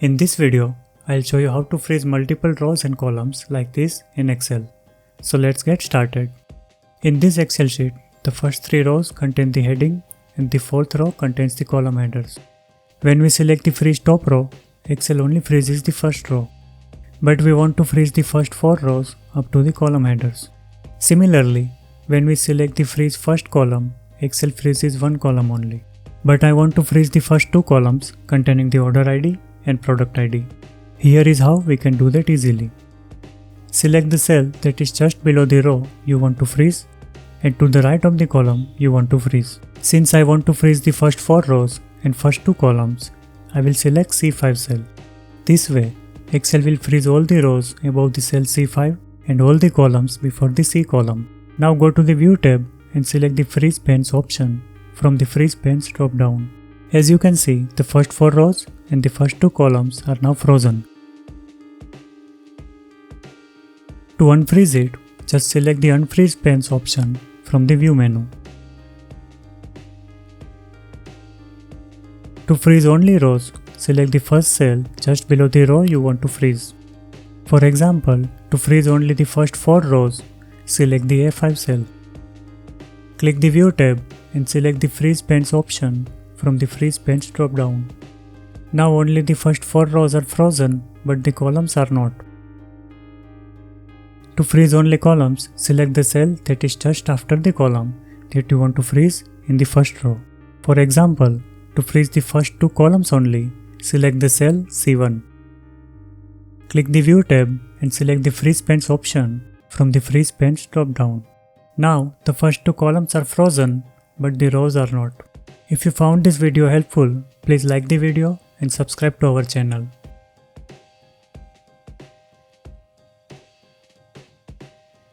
In this video, I'll show you how to freeze multiple rows and columns like this in Excel. So let's get started. In this Excel sheet, the first 3 rows contain the heading and the 4th row contains the column headers. When we select the freeze top row, Excel only freezes the first row. But we want to freeze the first 4 rows up to the column headers. Similarly, when we select the freeze first column, Excel freezes one column only. But I want to freeze the first 2 columns containing the order ID and product ID. Here is how we can do that easily. Select the cell that is just below the row you want to freeze and to the right of the column you want to freeze. Since I want to freeze the first 4 rows and first 2 columns, I will select C5 cell. This way, Excel will freeze all the rows above the cell C5 and all the columns before the C column. Now go to the View tab and select the Freeze Panes option from the Freeze Panes drop down. As you can see, the first 4 rows and the first 2 columns are now frozen. To unfreeze it, just select the Unfreeze Panes option from the View menu. To freeze only rows, select the first cell just below the row you want to freeze. For example, to freeze only the first 4 rows, select the A5 cell. Click the View tab and select the Freeze Panes option from the Freeze Panes drop down. Now only the first 4 rows are frozen, but the columns are not. To freeze only columns, select the cell that is just after the column that you want to freeze in the first row. For example, to freeze the first 2 columns only, select the cell C1. Click the View tab and select the Freeze Panes option from the Freeze Panes drop down. Now the first 2 columns are frozen, but the rows are not. If you found this video helpful, please like the video and subscribe to our channel.